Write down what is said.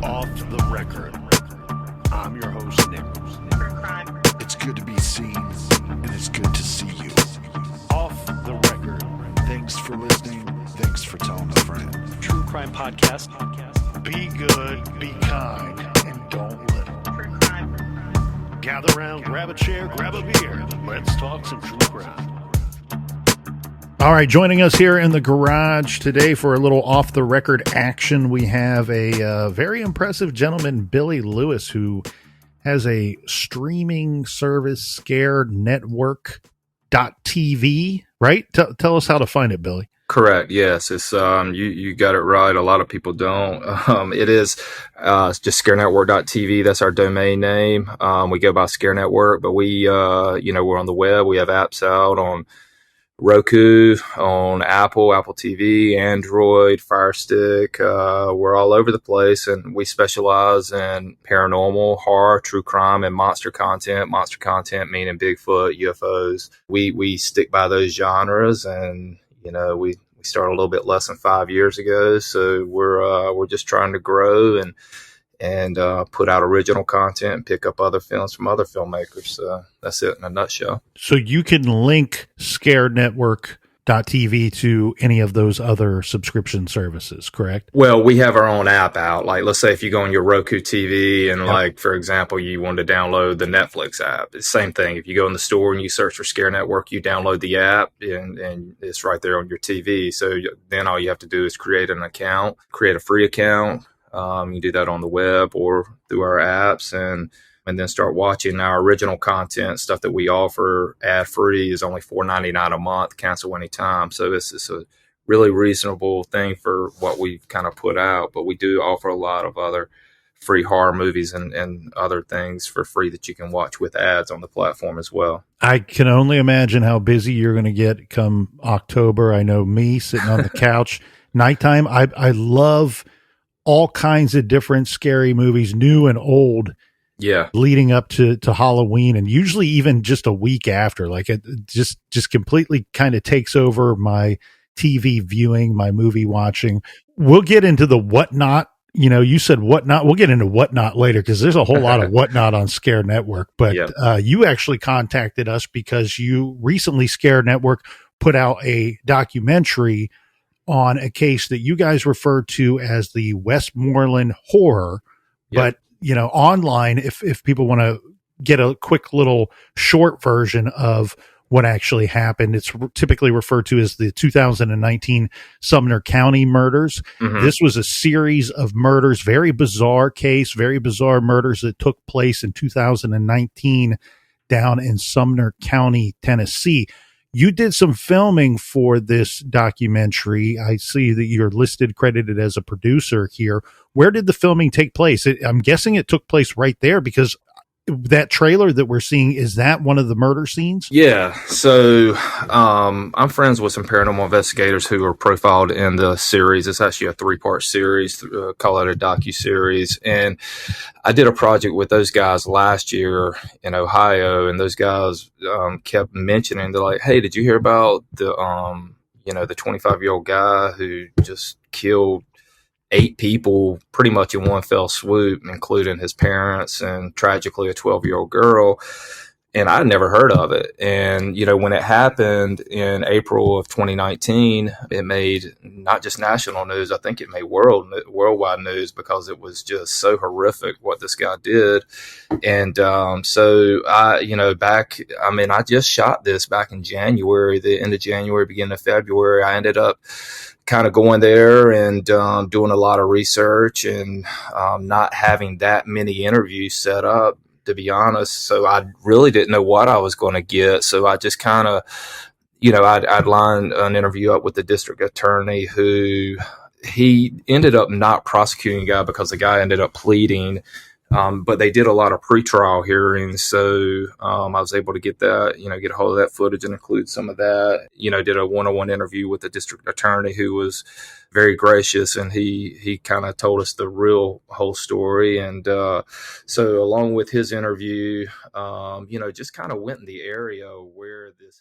Off the record. I'm your host, Nick. It's good to be seen, and it's good to see you. Off the record. Thanks for listening. Thanks for telling a friend. True crime podcast. Be good, be kind, and don't little. Gather around, grab a chair, grab a beer. Let's talk some true crime. All right, joining us here in the garage today for a little off-the-record action, we have a very impressive gentleman, Billy Lewis, who has a streaming service, scarednetwork.tv, right? Tell us how to find it, Billy. Correct. Yes, it's you got it right. A lot of people don't. It is just scarenetwork.tv. That's our domain name. We go by Scare Network, but we we're on the web. We have apps out on Roku, on Apple TV, Android, Fire Stick. We're all over the place, and we specialize in paranormal, horror, true crime, and monster content. Monster content meaning Bigfoot, UFOs. We stick by those genres, and we started a little bit less than 5 years ago, so we're just trying to grow and put out original content and pick up other films from other filmmakers. So that's it in a nutshell. So you can link scarednetwork.tv to any of those other subscription services, correct? Well, we have our own app out. Like, let's say if you go on your Roku TV and like, for example, you wanted to download the Netflix app, it's the same thing. If you go in the store and you search for Scare Network, you download the app and it's right there on your TV. So then all you have to do is create an account, create a free account. You do that on the web or through our apps and then start watching our original content. Stuff that we offer ad free is only $4.99 a month, cancel anytime. So it's a really reasonable thing for what we've kind of put out. But we do offer a lot of other free horror movies and other things for free that you can watch with ads on the platform as well. I can only imagine how busy you're going to get come October. I know me sitting on the couch, nighttime. I love all kinds of different scary movies, new and old, leading up to Halloween, and usually even just a week after. Like it just completely kind of takes over my TV viewing, my movie watching. We'll get into the whatnot. You said whatnot. We'll get into whatnot later because there's a whole lot of whatnot on Scare Network. But you actually contacted us because you recently, Scare Network, put out a documentary on a case that you guys refer to as the Westmoreland Horror. But, online, if people want to get a quick little short version of what actually happened, it's typically referred to as the 2019 Sumner County murders. Mm-hmm. This was a series of murders, very bizarre case, very bizarre murders that took place in 2019 down in Sumner County, Tennessee. You did some filming for this documentary. I see that you're credited as a producer here. Where did the filming take place? I'm guessing it took place right there because that trailer that we're seeing, is that one of the murder scenes? Yeah. So I'm friends with some paranormal investigators who are profiled in the series. It's actually a 3-part series, call it a docu-series. And I did a project with those guys last year in Ohio, and those guys kept mentioning, they're like, hey, did you hear about the 25-year-old guy who just killed 8 people pretty much in one fell swoop, including his parents and tragically a 12-year-old girl. And I'd never heard of it. And, when it happened in April of 2019, it made not just national news, I think it made worldwide news because it was just so horrific what this guy did. And so I just shot this back in January, the end of January, beginning of February. I ended up kind of going there and doing a lot of research and not having that many interviews set up, to be honest. So I really didn't know what I was going to get. So I just kind of, I'd lined an interview up with the district attorney who he ended up not prosecuting the guy because the guy ended up pleading. But they did a lot of pretrial hearings. So I was able to get that, get a hold of that footage and include some of that. Did a one-on-one interview with the district attorney who was very gracious, and he kind of told us the whole story. And so along with his interview, just kind of went in the area where this